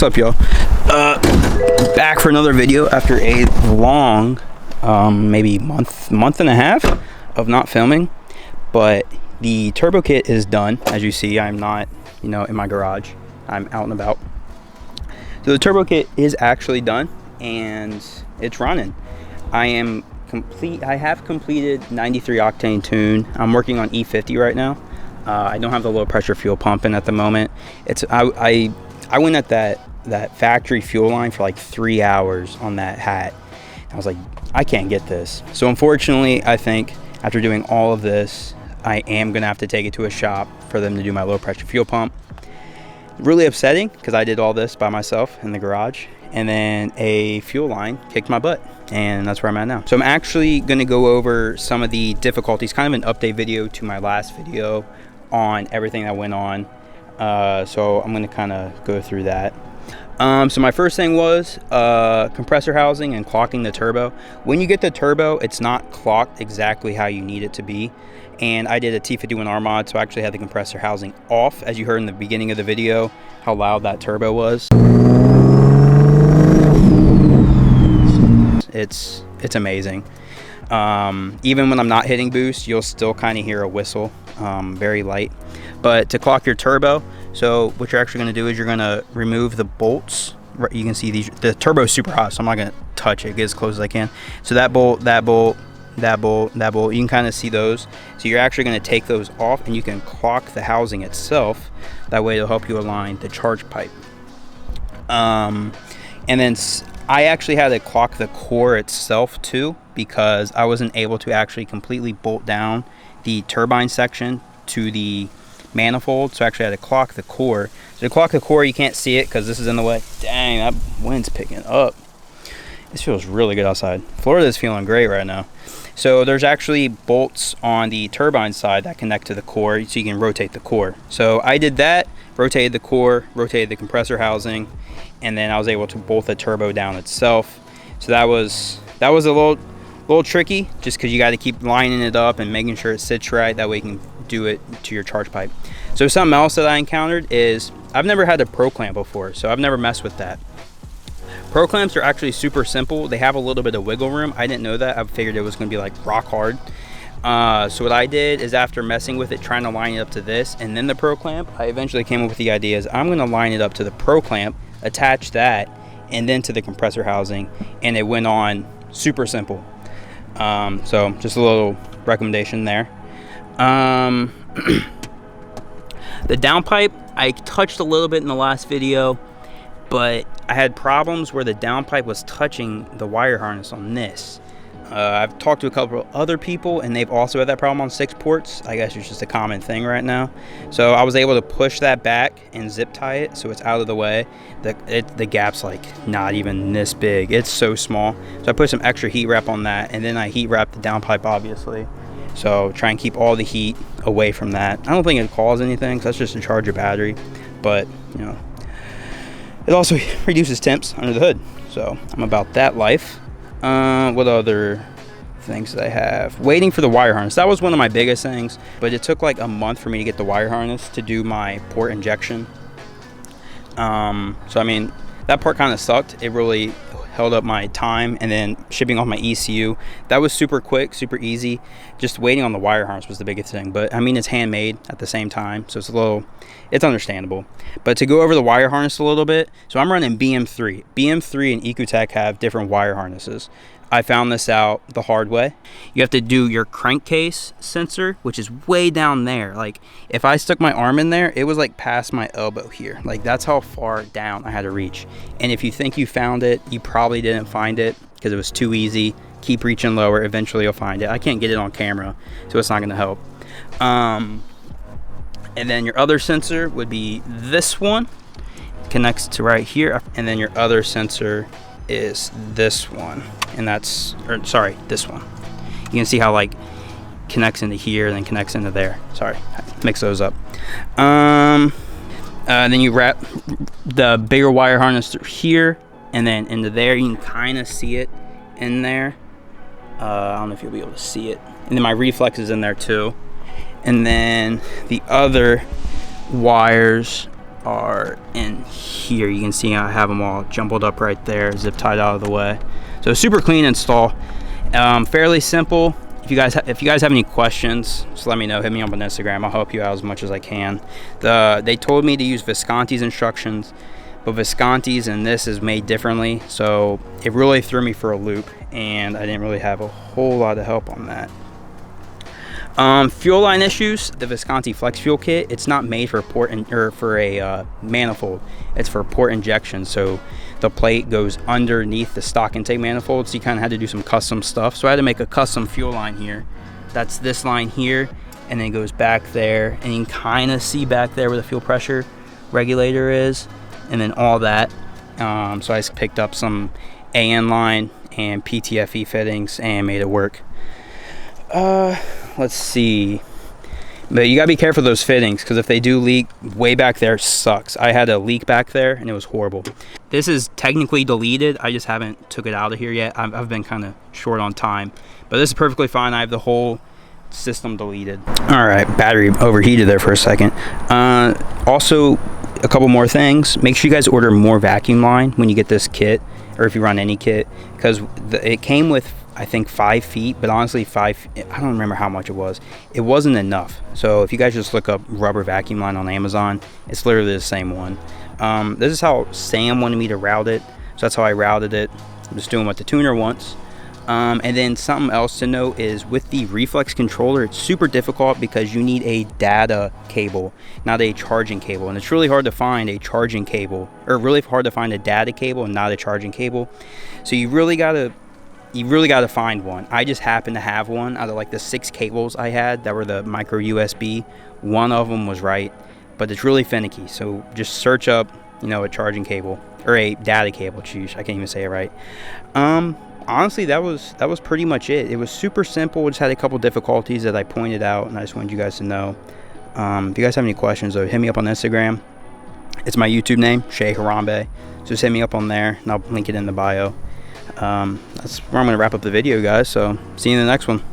up, y'all? Back for another video after a long maybe month and a half of not filming, but the turbo kit is done. As you see, I'm not, you know, in my garage. I'm out and about. So the turbo kit is actually done and it's running. I have completed 93 octane tune. I'm working on E50 right now. I don't have the low pressure fuel pump in at the moment. I went at that factory fuel line for like 3 hours on that hat. I was like, I can't get this. So unfortunately, I think after doing all of this, I am gonna have to take it to a shop for them to do my low pressure fuel pump. Really upsetting because I did all this by myself in the garage, and then a fuel line kicked my butt, and that's where I'm at now. So I'm actually gonna go over some of the difficulties, kind of an update video to my last video on everything that went on. So I'm gonna kind of go through that. So my first thing was compressor housing and clocking the turbo. When you get the turbo, it's not clocked exactly how you need it to be. And I did a T51R mod, so I actually had the compressor housing off, as you heard in the beginning of the video, how loud that turbo was. It's amazing. Even when I'm not hitting boost, you'll still kind of hear a whistle, very light. But to clock your turbo, so what you're actually going to do is you're going to remove the bolts. You can see the turbo is super hot, so I'm not going to touch it. Get as close as I can. So that bolt, that bolt, that bolt, that bolt, you can kind of see those. So you're actually going to take those off, and you can clock the housing itself. That way it'll help you align the charge pipe. And then I actually had to clock the core itself too, because I wasn't able to actually completely bolt down the turbine section to the manifold, so I actually had to clock the core. So to clock the core, you can't see it because this is in the way. Dang, that wind's picking up. This feels really good outside. Florida's feeling great right now. So there's actually bolts on the turbine side that connect to the core, so you can rotate the core. So I did that, rotated the core, rotated the compressor housing, and then I was able to bolt the turbo down itself. So that was a little tricky, just because you got to keep lining it up and making sure it sits right. That way you can do it to your charge pipe. So something else that I encountered is I've never had a pro clamp before, so I've never messed with that. Pro clamps are actually super simple. They have a little bit of wiggle room. I didn't know that. I figured it was going to be like rock hard. So what I did is, after messing with it, trying to line it up to this and then the pro clamp, I eventually came up with the idea is I'm going to line it up to the pro clamp, attach that, and then to the compressor housing, and it went on super simple. So just a little recommendation there. The downpipe, I touched a little bit in the last video, but I had problems where the downpipe was touching the wire harness on this. I've talked to a couple of other people, and they've also had that problem on 6 ports. I guess it's just a common thing right now. So I was able to push that back and zip tie it so it's out of the way. The gap's like not even this big. It's so small. So I put some extra heat wrap on that, and then I heat wrapped the downpipe, obviously. So try and keep all the heat away from that. I don't think it caused anything, because that's just to charge your battery. But, you know, it also reduces temps under the hood. So I'm about that life. What other things did I have? Waiting for the wire harness. That was one of my biggest things, but it took like a month for me to get the wire harness to do my port injection. So I mean, that part kind of sucked. It really held up my time, and then shipping off my ECU, that was super quick, super easy. Just waiting on the wire harness was the biggest thing. But I mean, it's handmade at the same time, so it's understandable. But to go over the wire harness a little bit, so I'm running BM3 and Ecotech have different wire harnesses. I found this out the hard way. You have to do your crankcase sensor, which is way down there. Like, if I stuck my arm in there, it was like past my elbow here. Like, that's how far down I had to reach. And if you think you found it, you probably didn't find it because it was too easy. Keep reaching lower, eventually you'll find it. I can't get it on camera, so it's not gonna help. And then your other sensor would be this one, connects to right here. And then your other sensor is this one, and this one. You can see how like connects into here and then connects into there. Sorry, mix those up. Then you wrap the bigger wire harness through here and then into there. You can kind of see it in there. I don't know if you'll be able to see it. And then my reflex is in there too. And then the other wires are in here. You can see I have them all jumbled up right there, zip tied out of the way. So super clean install, fairly simple. If you guys have any questions, just let me know. Hit me up on Instagram. I'll help you out as much as I can. They told me to use Visconti's instructions, but Visconti's and this is made differently, so it really threw me for a loop, and I didn't really have a whole lot of help on that. Fuel line issues. The Visconti Flex Fuel Kit, it's not made for a manifold. It's for port injection, so the plate goes underneath the stock intake manifold, so you kind of had to do some custom stuff. So I had to make a custom fuel line here. That's this line here, and then it goes back there, and you can kind of see back there where the fuel pressure regulator is, and then all that. So I just picked up some AN line and PTFE fittings and made it work. Let's see, but you gotta be careful of those fittings, because if they do leak, way back there sucks. I had a leak back there and it was horrible. This is technically deleted, I just haven't took it out of here yet. I've been kind of short on time, but this is perfectly fine. I have the whole system deleted. All right, battery overheated there for a second. Also, a couple more things. Make sure you guys order more vacuum line when you get this kit, or if you run any kit, because it came with, I think, 5 feet, but honestly I don't remember how much it was. It wasn't enough. So if you guys just look up rubber vacuum line on Amazon, it's literally the same one. This is how Sam wanted me to route it, so that's how I routed it. I'm just doing what the tuner wants. And then something else to note is with the Reflex controller, it's super difficult because you need a data cable, not a charging cable, and it's really hard to find a charging cable, or really hard to find a data cable and not a charging cable. So you really gotta find one. I just happened to have one out of like the 6 cables I had that were the micro USB. One of them was right, but it's really finicky. So just search up, you know, a charging cable or a data cable. Choose. I can't even say it right. Honestly, that was pretty much it. It was super simple. We just had a couple difficulties that I pointed out, and I just wanted you guys to know. If you guys have any questions, though, hit me up on Instagram. It's my YouTube name, Shay Harambe. So just hit me up on there, and I'll link it in the bio. That's where I'm going to wrap up the video, guys. So see you in the next one.